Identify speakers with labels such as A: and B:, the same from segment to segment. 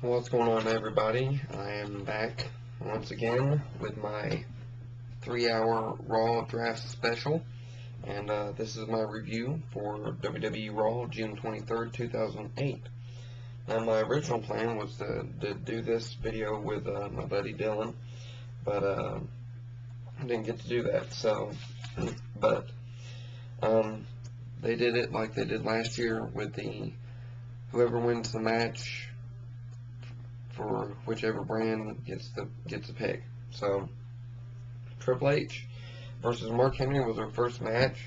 A: What's going on, everybody? I am back once again with my 3-hour Raw draft special, and this is my review for WWE Raw, June 23rd, 2008. Now, my original plan was to do this video with my buddy Dylan, but I didn't get to do that, but they did it like they did last year with the whoever wins the match for whichever brand gets the pick. So Triple H versus Mark Henry was our first match.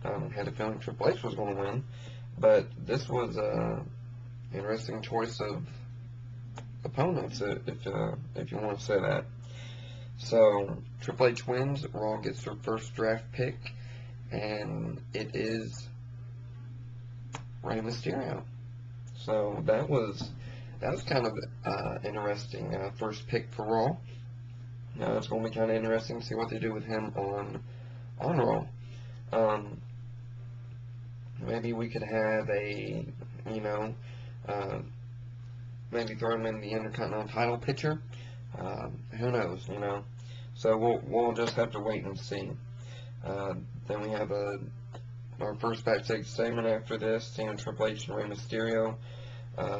A: Had a feeling Triple H was going to win, but this was a interesting choice of opponents, if you want to say that. So Triple H wins. Raw gets their first draft pick, and it is Rey Mysterio. So that was kind of interesting first pick for Raw. Now it's going to be kind of interesting to see what they do with him on Raw. Maybe we could have maybe throw him in the Intercontinental title picture. Who knows, So we'll just have to wait and see. Then we have our first backstage segment after this, seeing Triple H and Rey Mysterio.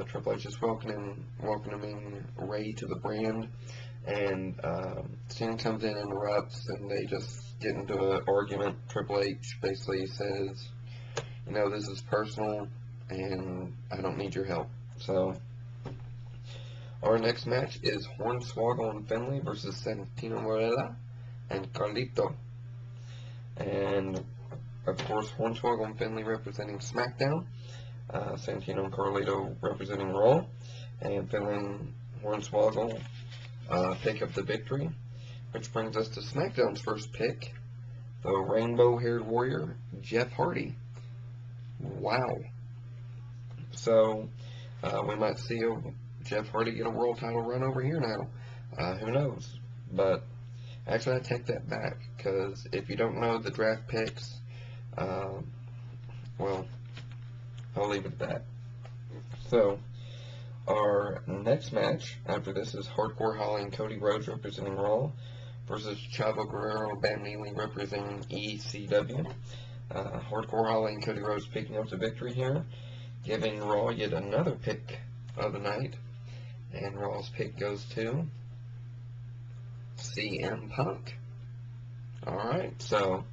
A: Triple H is welcoming Rey to the brand, and Sting comes in and interrupts, and they just get into an argument. Triple H basically says, this is personal, and I don't need your help. So our next match is Hornswoggle and Finlay versus Santino Marella and Carlito. And of course, Hornswoggle and Finlay representing SmackDown. Santino and Carlito representing Raw, and Finlay and Hornswoggle pick up the victory, which brings us to SmackDown's first pick, the rainbow-haired warrior, Jeff Hardy. Wow. So, we might see Jeff Hardy get a world title run over here now. Who knows? But, actually, I take that back, because if you don't know the draft picks, well, I'll leave it at that. So, our next match after this is Hardcore Holly and Cody Rhodes representing Raw versus Chavo Guerrero, Bam Neely representing ECW. Hardcore Holly and Cody Rhodes picking up the victory here, giving Raw yet another pick of the night. And Raw's pick goes to CM Punk. Alright, so,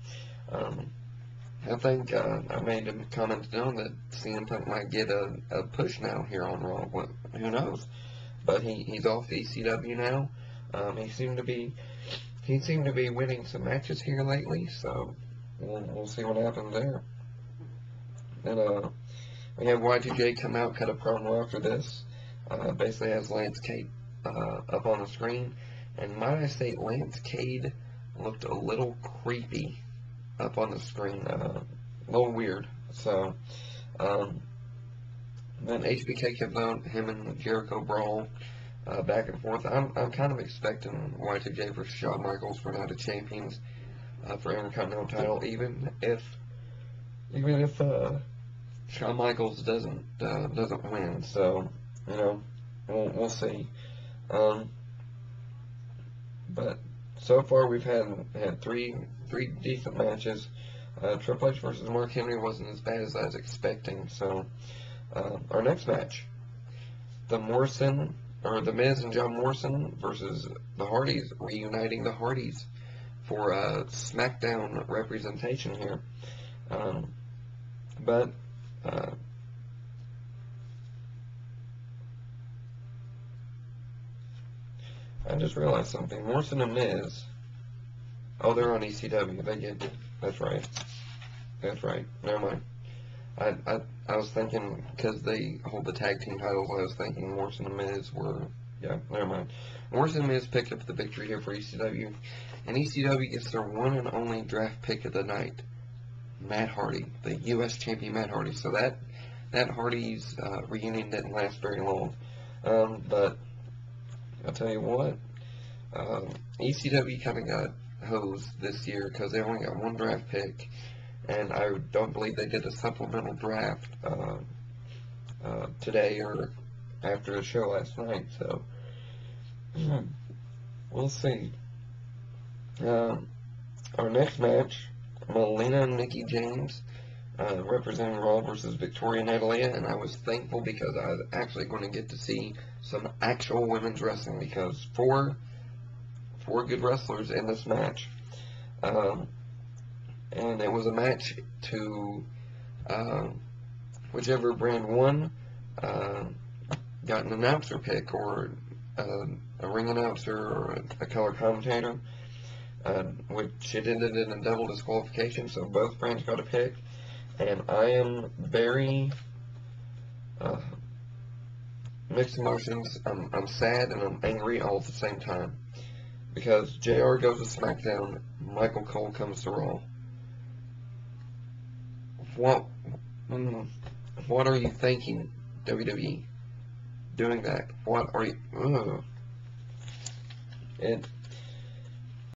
A: I think I made a comment on that CM Punk might get a push now here on Raw. Well, who knows? But he's off ECW now. He seemed to be winning some matches here lately. So we'll see what happens there. And we have Y2J come out, cut a promo after this. Basically has Lance Cade up on the screen, and might I say Lance Cade looked a little creepy up on the screen, a little weird. So, then HBK kept on him and Jericho brawl back and forth. I'm kind of expecting Y2J versus Shawn Michaels for Night of Champions for Intercontinental title, even if Shawn Michaels doesn't win. So, we'll see. But so far we've had three decent matches. Triple H versus Mark Henry wasn't as bad as I was expecting. So our next match, the Miz and John Morrison versus the Hardys, reuniting the Hardys for SmackDown representation here. But I just realized something. Morrison and Miz. Oh, they're on ECW. That's right. That's right. Never mind. I was thinking, because they hold the tag team titles, I was thinking Morrison and Miz were, yeah, never mind. Morrison and Miz picked up the victory here for ECW, and ECW gets their one and only draft pick of the night, Matt Hardy, the U.S. champion Matt Hardy. So that Hardy's reunion didn't last very long. But I'll tell you what, ECW kind of got hosed this year because they only got one draft pick, and I don't believe they did a supplemental draft today or after the show last night, so we'll see. Our next match, Melina and Mickie James, representing Raw versus Victoria and Natalia, and I was thankful because I was actually going to get to see some actual women's wrestling, because four good wrestlers in this match, and it was a match to whichever brand won got an announcer pick, or a ring announcer, or a color commentator, which it ended in a double disqualification, so both brands got a pick. And I am very mixed emotions. I'm sad and I'm angry all at the same time, because JR goes to SmackDown, Michael Cole comes to Raw. What are you thinking, WWE? Doing that? What are you? Ugh.